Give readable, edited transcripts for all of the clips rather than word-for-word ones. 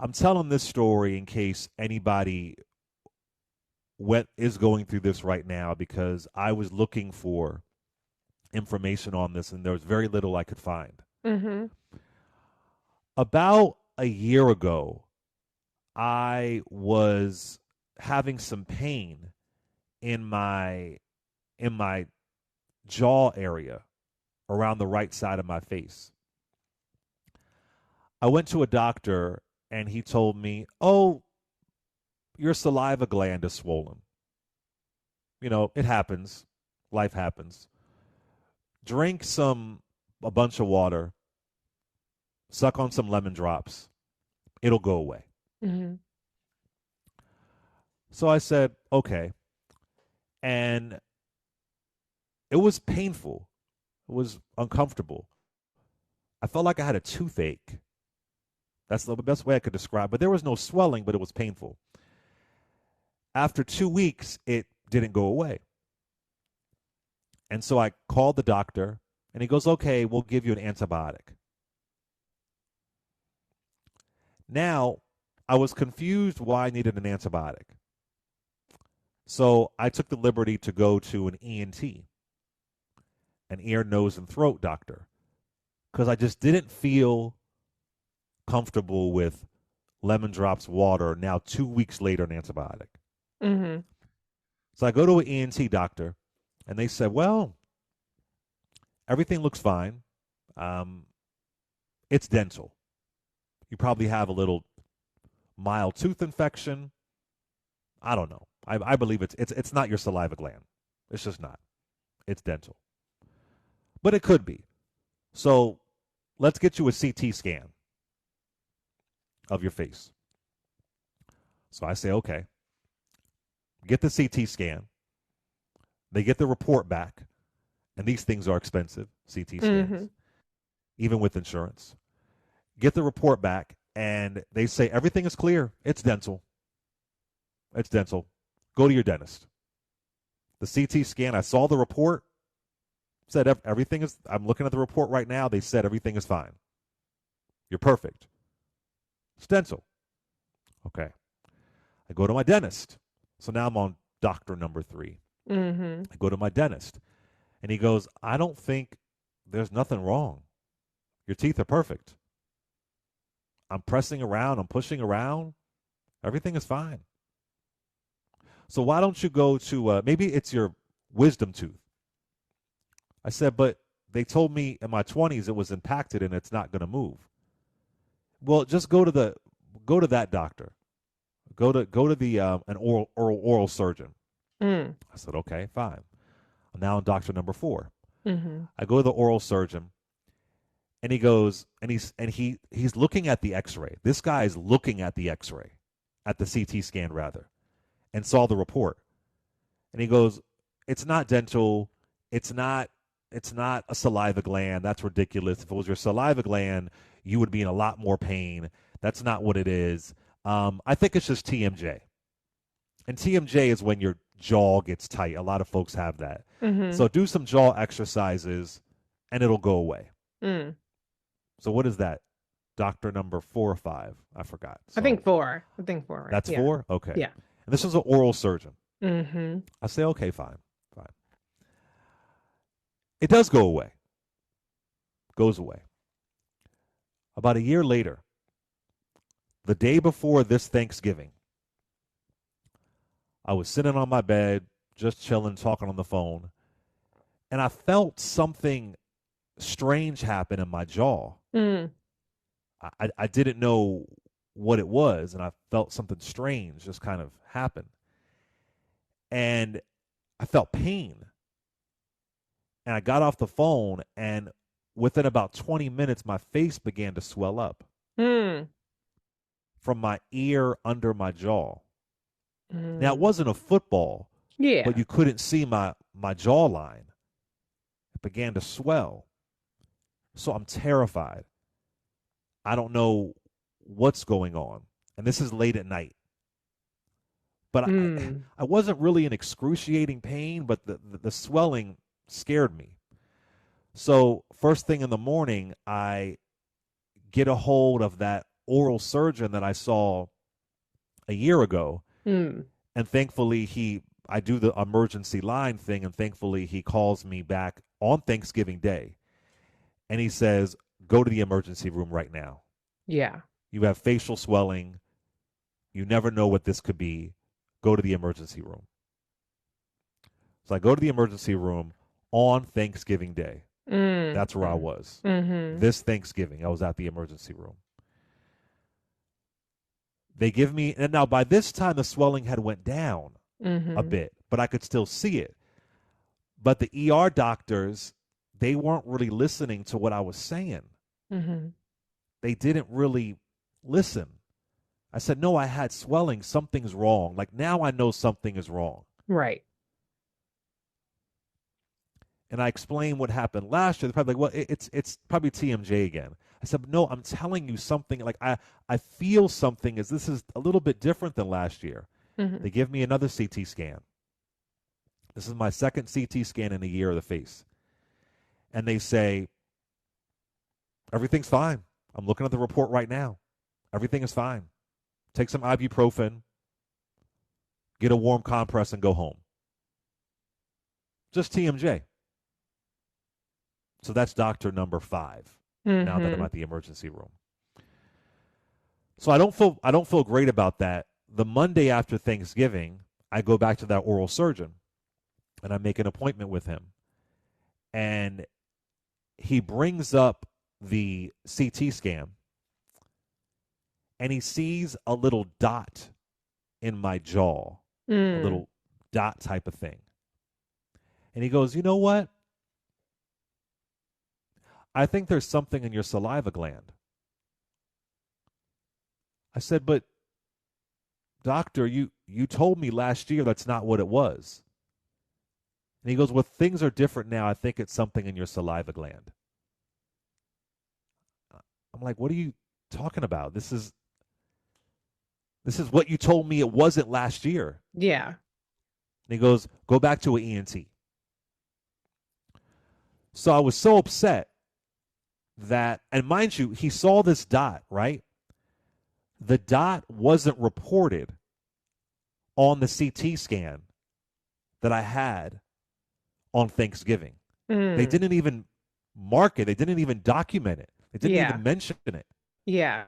I'm telling this story in case anybody is going through this right now because I was looking for information on this and there was very little I could find. Mm-hmm. About a year ago, I was having some pain in my jaw area around the right side of my face. I went to a doctor and he told me, "Oh, your saliva gland is swollen. It happens. Life happens. Drink a bunch of water, suck on some lemon drops. It'll go away." Mm-hmm. So I said, "Okay." And it was painful. It was uncomfortable. I felt like I had a toothache. That's the best way I could describe. But there was no swelling, but it was painful. After 2 weeks, it didn't go away. And so I called the doctor, and he goes, "Okay, we'll give you an antibiotic." Now, I was confused why I needed an antibiotic. So I took the liberty to go to an ENT, an ear, nose, and throat doctor, because I just didn't feel comfortable with lemon drops water now 2 weeks later an antibiotic. Mm-hmm. So I go to an ENT doctor, and they said, "Well, everything looks fine. Um, it's dental. You probably have a little mild tooth infection. I don't know. I believe it's not your saliva gland. It's just not. It's dental, but it could be. So let's get you a CT scan of your face." So I say, "Okay." Get the CT scan. They get the report back, and these things are expensive. CT Mm-hmm. scans, even with insurance. Get the report back, and they say everything is clear. It's dental. It's dental. Go to your dentist. The CT scan, I saw the report, said everything is, I'm looking at the report right now. They said everything is fine. You're perfect. It's dental. Okay. I go to my dentist. So now I'm on doctor number 3. Mm-hmm. I go to my dentist, and he goes, "I don't think there's nothing wrong. Your teeth are perfect. I'm pressing around, I'm pushing around. Everything is fine. So why don't you go to maybe it's your wisdom tooth?" I said, "But they told me in my 20s it was impacted and it's not going to move." "Well, just go to that doctor. Go to the an oral surgeon." Mm. I said, "Okay, fine." I'm now on doctor number 4. Mm-hmm. I go to the oral surgeon, and he goes and he's looking at the X-ray. This guy is looking at the X-ray, at the CT scan rather, and saw the report. And he goes, "It's not dental. It's not. It's not a saliva gland. That's ridiculous. If it was your saliva gland, you would be in a lot more pain. That's not what it is. I think it's just TMJ. And TMJ is when your jaw gets tight. A lot of folks have that. Mm-hmm. So do some jaw exercises, and it'll go away." Mm. So what is that? Doctor number 4 or 5? I forgot. I think So four. I think four, right? that's Yeah. 4. Okay. Yeah. And this is an oral surgeon. Mm-hmm. I say, "Okay, fine, fine." It does go away. Goes away. About a year later, the day before this Thanksgiving, I was sitting on my bed, just chilling, talking on the phone, and I felt something strange happen in my jaw. Mm. I didn't know what it was, and I felt something strange just kind of happen. And I felt pain. And I got off the phone, and within about 20 minutes, my face began to swell up Mm. from my ear under my jaw. Now, it Mm. wasn't a football, but Yeah. you couldn't see my jawline. It began to swell. So I'm terrified. I don't know what's going on. And this is late at night. But I, Mm. I wasn't really in excruciating pain, but the swelling scared me. So, first thing in the morning, I get a hold of that oral surgeon that I saw a year ago, Mm. and thankfully I do the emergency line thing, and thankfully he calls me back on Thanksgiving Day, and he says, "Go to the emergency room right now. Yeah. You have facial swelling. You never know what this could be. Go to the emergency room." So I go to the emergency room on Thanksgiving Day. Mm. That's where I was. Mm-hmm. This Thanksgiving, I was at the emergency room. They give me, and now by this time the swelling had went down a Mm-hmm. bit, but I could still see it. But the ER doctors, they weren't really listening to what I was saying. Mm-hmm. They didn't really listen. I said, "No, I had swelling. Something's wrong. Like now I know something is wrong." Right. And I explained what happened last year. They're probably like, "Well, it's probably TMJ again." I said, "No, I'm telling you something. Like I feel something. This is a little bit different than last year." Mm-hmm. They give me another CT scan. This is my second CT scan in a year of the face. And they say, "Everything's fine. I'm looking at the report right now. Everything is fine. Take some ibuprofen, get a warm compress, and go home. Just TMJ." So that's doctor number 5 now that I'm Mm-hmm. at the emergency room. So I don't feel great about that. The Monday after Thanksgiving, I go back to that oral surgeon and I make an appointment with him. And he brings up the CT scan and he sees a little dot in my jaw, a Mm. little dot type of thing. And he goes, "You know what? I think there's something in your saliva gland." I said, "But doctor, you told me last year that's not what it was." And he goes, "Well, things are different now. I think it's something in your saliva gland." I'm like, "What are you talking about? This is what you told me it wasn't last year." Yeah. And he goes, "Go back to an ENT." So I was so upset that, and mind you, he saw this dot, right? The dot wasn't reported on the CT scan that I had on Thanksgiving. They Mm. didn't even mark it. They didn't even document it. They didn't Yeah. even mention it. Yeah.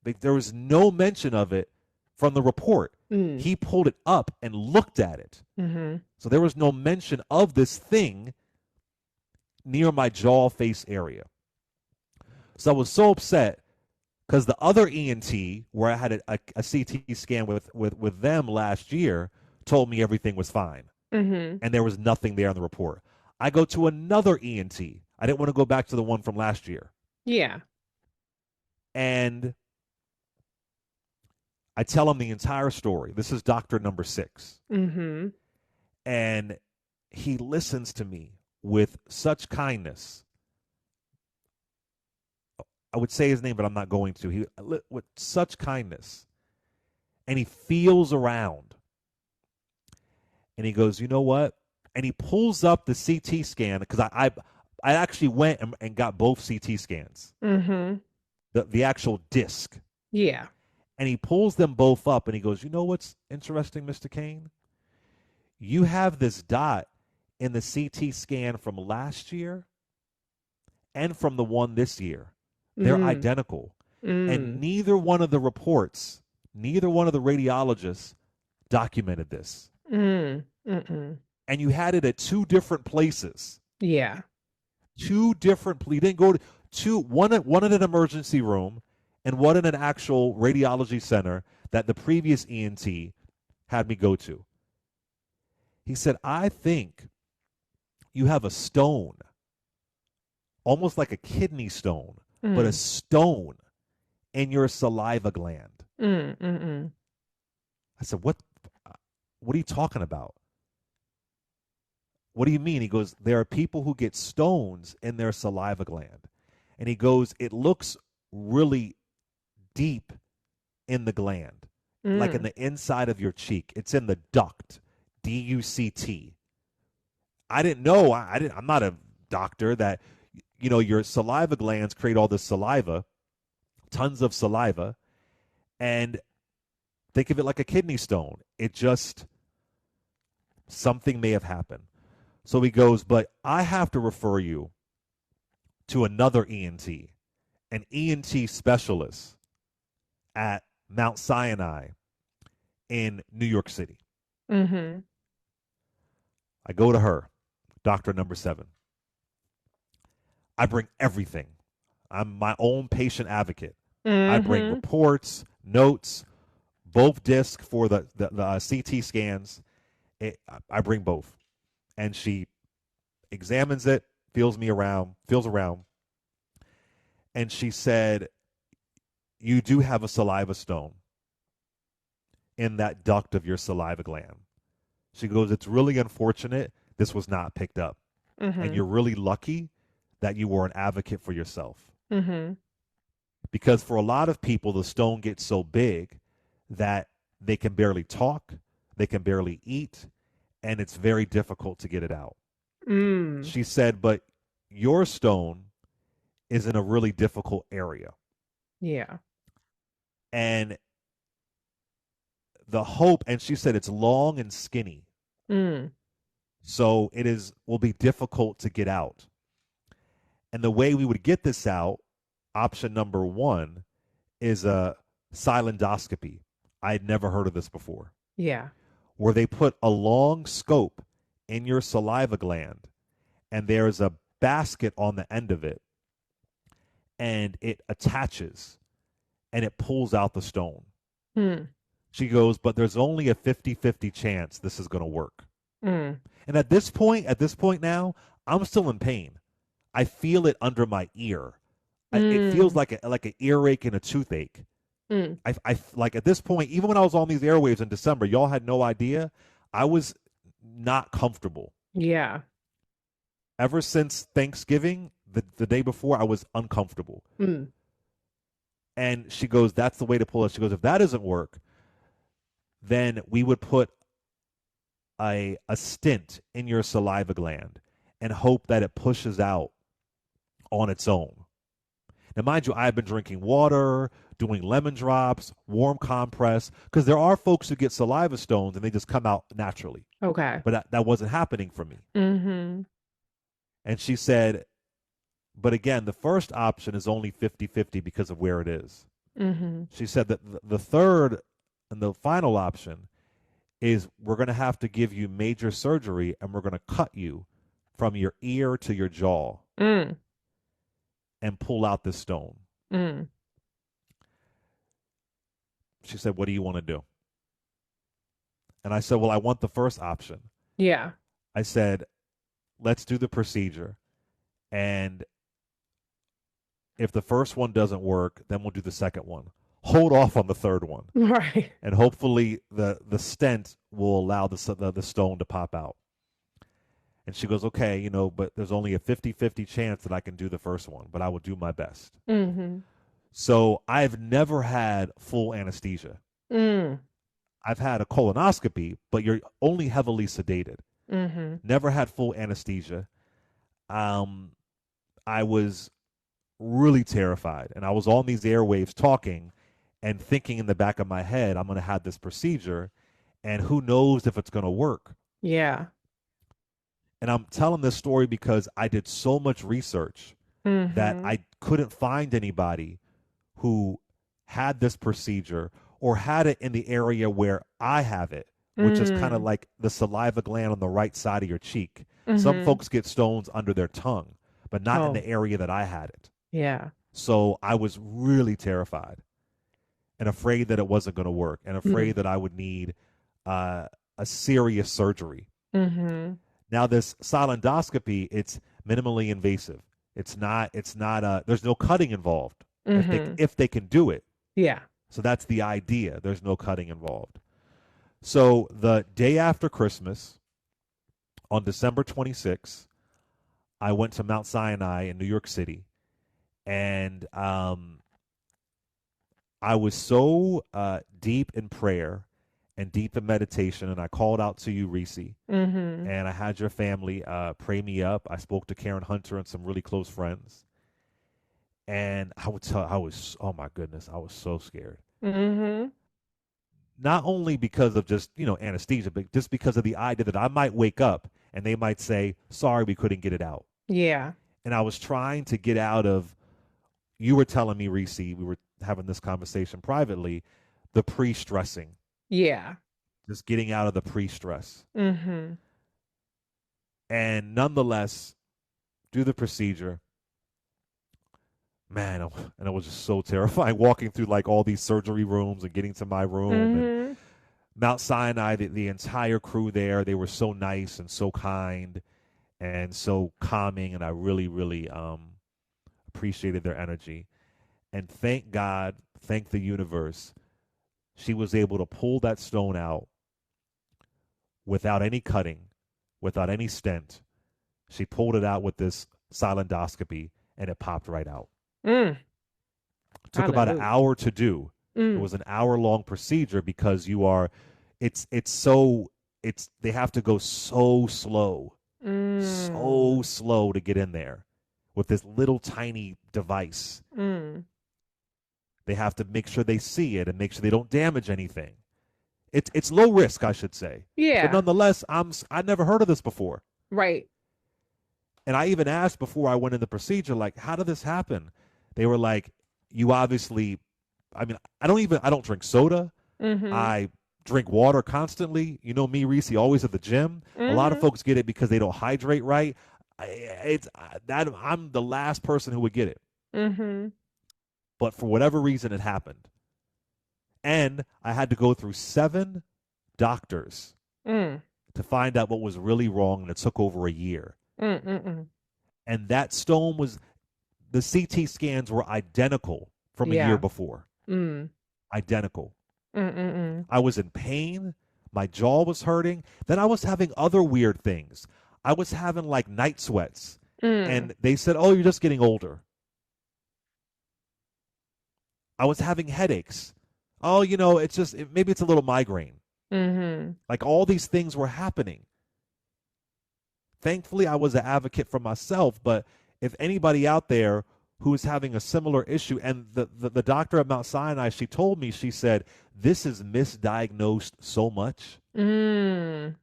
There was no mention of it from the report. Mm. He pulled it up and looked at it. Mm-hmm. So there was no mention of this thing near my jaw face area. So I was so upset because the other ENT, where I had a CT scan with them last year, told me everything was fine. Mm-hmm. And there was nothing there in the report. I go to another ENT. I didn't want to go back to the one from last year. Yeah. And I tell him the entire story. This is doctor number 6. Mm-hmm. And he listens to me with such kindness. I would say his name, but I'm not going to. He with such kindness. And he feels around. And he goes, "You know what?" And he pulls up the CT scan because I actually went and got both CT scans, Mm-hmm. the actual disc. Yeah. And he pulls them both up and he goes, "You know what's interesting, Mr. Kane? You have this dot in the CT scan from last year and from the one this year. They're Mm. identical. And Mm. neither one of the reports, neither one of the radiologists documented this. Mm. Mm-mm. And you had it at 2 different places. Yeah. 2 different, you didn't go to one in an emergency room and one in an actual radiology center that the previous ENT had me go to." He said, "I think you have a stone, almost like a kidney stone, but a Mm. stone in your saliva gland." Mm. Mm-mm. I said, What are you talking about? What do you mean?" He goes, "There are people who get stones in their saliva gland." And he goes, "It looks really deep in the gland, like in Mm. the inside of your cheek. It's in the duct, DUCT. I didn't know. I'm not a doctor that your saliva glands create all this saliva tons of saliva, and think of it like a kidney stone. It just, something may have happened. So he goes, but I have to refer you to another ENT, an ENT specialist at Mount Sinai in New York City. Mm-hmm. I go to her, doctor number 7. I bring everything. I'm my own patient advocate. I bring Mm-hmm. reports, notes, both discs for the CT scans. I bring both. And she examines it, feels around, and she said, you do have a saliva stone in that duct of your saliva gland. She goes, it's really unfortunate this was not picked up. And Mm-hmm. you're really lucky that you were an advocate for yourself. Mm-hmm. Because for a lot of people, the stone gets so big that they can barely talk, they can barely eat, and it's very difficult to get it out. Mm. She said, but your stone is in a really difficult area. Yeah. And the hope, and she said it's long and skinny. Mm. So it will be difficult to get out. And the way we would get this out, option number 1 is a Sialendoscopy. I had never heard of this before, Yeah. where they put a long scope in your saliva gland, and there's a basket on the end of it, and it attaches and it pulls out the stone. Mm. She goes, but there's only a 50-50 chance this is going to work. Mm. And at this point now, I'm still in pain. I feel it under my ear. It feels Mm. like an earache and a toothache. Mm. I like at this point, even when I was on these airwaves in December, y'all had no idea. I was not comfortable. Yeah. Ever since Thanksgiving, the day before, I was uncomfortable. Mm. And she goes, that's the way to pull it. She goes, if that doesn't work, then we would put a stint in your saliva gland and hope that it pushes out on its own. Now, mind you, I've been drinking water, doing lemon drops, warm compress, because there are folks who get saliva stones and they just come out naturally. Okay. But that wasn't happening for me. Mm-hmm. And she said, but again, the first option is only 50-50 because of where it is. Mm-hmm. She said that the third and the final option is we're going to have to give you major surgery and we're going to cut you from your ear to your jaw Mm. and pull out this stone. Mm. She said, what do you want to do? And I said, well, I want the first option. Yeah. I said, let's do the procedure. And if the first one doesn't work, then we'll do the second one. Hold off on the third one. Right. And hopefully the stent will allow the stone to pop out. And she goes, okay, but there's only a 50-50 chance that I can do the first one, but I will do my best. Mm-hmm. So I've never had full anesthesia. Mm. I've had a colonoscopy, but you're only heavily sedated. Mm-hmm. Never had full anesthesia. I was really terrified, and I was on these airwaves talking and thinking in the back of my head, I'm going to have this procedure, and who knows if it's going to work. Yeah. And I'm telling this story because I did so much research that Mm-hmm. I couldn't find anybody who had this procedure or had it in the area where I have it, which is kind of Mm. like the saliva gland on the right side of your cheek. Some Mm-hmm. folks get stones under their tongue, but not in Oh, the area that I had it. yeah. So I was really terrified and afraid that it wasn't going to work and Mm. afraid that I would need a serious surgery. Mm-hmm. Now, this silendoscopy, it's minimally invasive. There's no cutting involved Mm-hmm. if they can do it. Yeah. So that's the idea. There's no cutting involved. So the day after Christmas, on December 26th, I went to Mount Sinai in New York City, and I was so deep in prayer and deep in meditation, and I called out to you, Reese, Mm-hmm. and I had your family pray me up. I spoke to Karen Hunter and some really close friends, And I would tell, I was, oh my goodness, I was so scared. Mhm. Not only because of just, anesthesia, but just because of the idea that I might wake up and they might say, sorry, we couldn't get it out. Yeah. And I was trying to get out of, you were telling me, Reese, we were having this conversation privately, the pre stressing, Yeah. just getting out of the pre stress. Mhm. And nonetheless, do the procedure. Man, and it was just so terrifying walking through like all these surgery rooms and getting to my room and Mhm. Mount Sinai, the entire crew there, they were so nice and so kind and so calming, and I really, really appreciated their energy. And thank God, thank the universe, she was able to pull that stone out without any cutting, without any stent. She pulled it out with this Sialendoscopy, and it popped right out. Mm. It took about an Hallelujah. hour to do. It Mm. was an hour long procedure because you are, it's so, it's they have to go so Mm. slow to get in there with this little tiny device. Mm. They have to make sure they see it and make sure they don't damage anything. It's low risk, I should say. But Yeah. nonetheless, I never heard of this before. Right. And I even asked before I went in the procedure, like, how did this happen? They were like, you obviously, I mean, I don't drink soda. Mhm. I drink water constantly. You know me, Reese, always at the gym. A lot of Mhm. folks get it because they don't hydrate right. It's that I'm the last person who would get it. Mhm. But for whatever reason, it happened. And I had to go through 7 doctors Mm. to find out what was really wrong, and it took over a year. Mm. Mm. And that stone was, the CT scans were identical from a year Yeah. before. Mm. Identical. Mm. Mm. I was in pain. My jaw was hurting. Then I was having other weird things. I was having like night sweats. Mm. And they said, oh, you're just getting older. I was having headaches. Oh, it's just, maybe it's a little migraine. Mhm. Like all these things were happening. Thankfully, I was an advocate for myself, but if anybody out there who is having a similar issue, and the doctor at Mount Sinai, she told me, she said, this is misdiagnosed so much. Mm.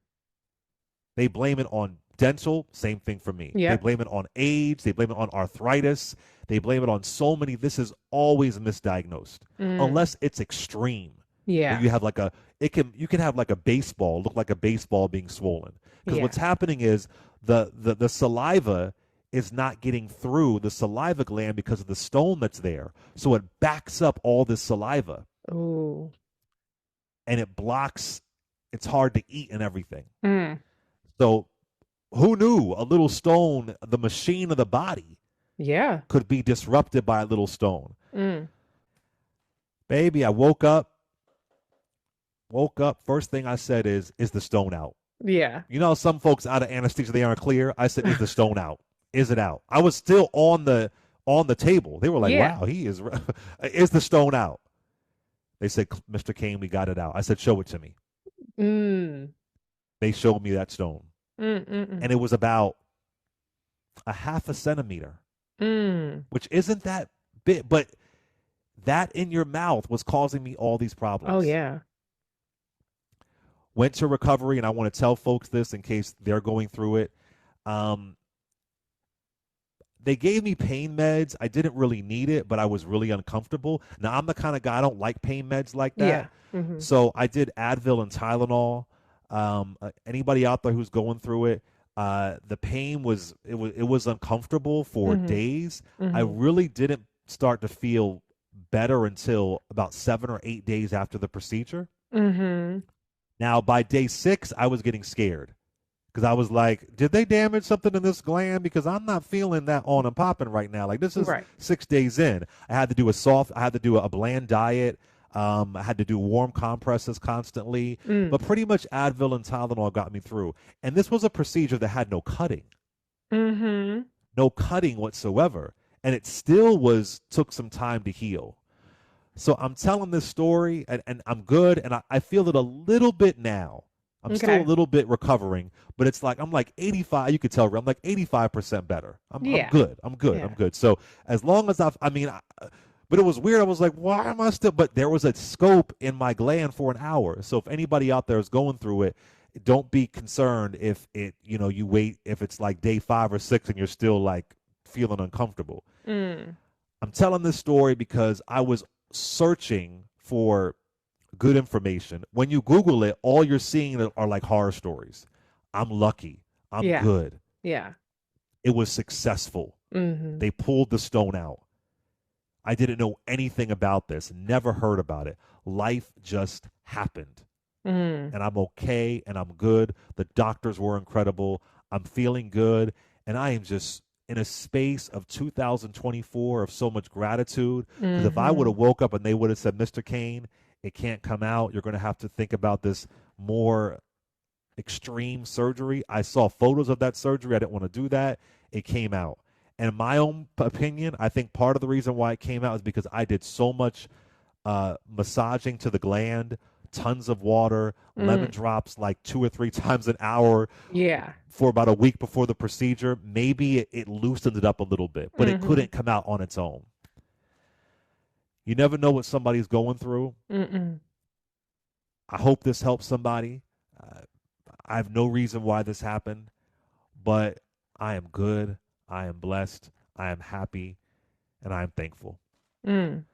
They blame it on dental, same thing for me. They Yep. blame it on age, they blame it on arthritis, they blame it on so many. This is always misdiagnosed Mm. unless it's extreme. Where Yeah. you have like a, you can have like a baseball, look like a baseball being swollen. Because Yeah. what's happening is the saliva is not getting through the saliva gland because of the stone that's there. So it backs up all this saliva Oh. and it blocks, it's hard to eat and everything. Mm. So who knew a little stone, the machine of the body, Yeah. could be disrupted by a little stone? Mm. Baby, I woke up. First thing I said is the stone out? Yeah. You know, some folks out of anesthesia, they aren't clear. I said, is the stone out? Is it out? I was still on the table. They were like, Yeah. wow, he is. Is the stone out? They said, Mr. Kane, we got it out. I said, show it to me. Mm. They showed me that stone, Mm. Mm. and it was about a half a centimeter, Mm. which isn't that big, but that in your mouth was causing me all these Oh problems. yeah. Went to recovery, and I want to tell folks this in case they're going through it. Um, they gave me pain meds. I didn't really need it, but I was really uncomfortable. Now, I'm the kind of guy, I don't like pain meds like that. Yeah. Mhm. So I did Advil and Tylenol. Anybody out there who's going through it, the pain was uncomfortable for Mhm. days. I Mhm. really didn't start to feel better until about 7 or 8 days after the procedure. Mhm. Now, by day 6, I was getting scared because I was like, did they damage something in this gland? Because I'm not feeling that on and popping right now. Like, this is Right. 6 days in. I had to do a bland diet. I had to do warm compresses constantly, Mm. but pretty much Advil and Tylenol got me through. And this was a procedure that had Mhm. no cutting whatsoever. And it still took some time to heal. So I'm telling this story, and I'm good, and I feel it a little bit now. I'm still a Okay. little bit recovering, but it's like I'm like 85. You could tell I'm like 85% better. I'm Yeah. good. I'm good. I'm Yeah. good. So as long as but it was weird. I was like, why am I still? But there was a scope in my gland for an hour. So if anybody out there is going through it, don't be concerned if you wait, if it's like day 5 or 6 and you're still like feeling uncomfortable. Mm. I'm telling this story because I was searching for good information. When you Google it, all you're seeing are like horror stories. I'm lucky. I'm Yeah. good. Yeah. It was successful. Mhm. They pulled the stone out. I didn't know anything about this, never heard about it. Life just happened. Mm. And I'm okay and I'm good. The doctors were incredible. I'm feeling good. And I am just in a space of 2024 of so much gratitude. Because if I would have Mhm. woke up and they would have said, Mr. Kane, it can't come out, you're going to have to think about this more extreme surgery. I saw photos of that surgery. I didn't want to do that. It came out. And in my own opinion, I think part of the reason why it came out is because I did so much massaging to the gland, tons of water, lemon Mm. drops like 2 or 3 times an hour Yeah. for about a week before the procedure. Maybe it loosened it up a little bit, but it Mhm. couldn't come out on its own. You never know what somebody's going through. Mm-mm. I hope this helps somebody. Uh, I have no reason why this happened, but I am good. I am blessed. I am happy, and I am thankful. Mm.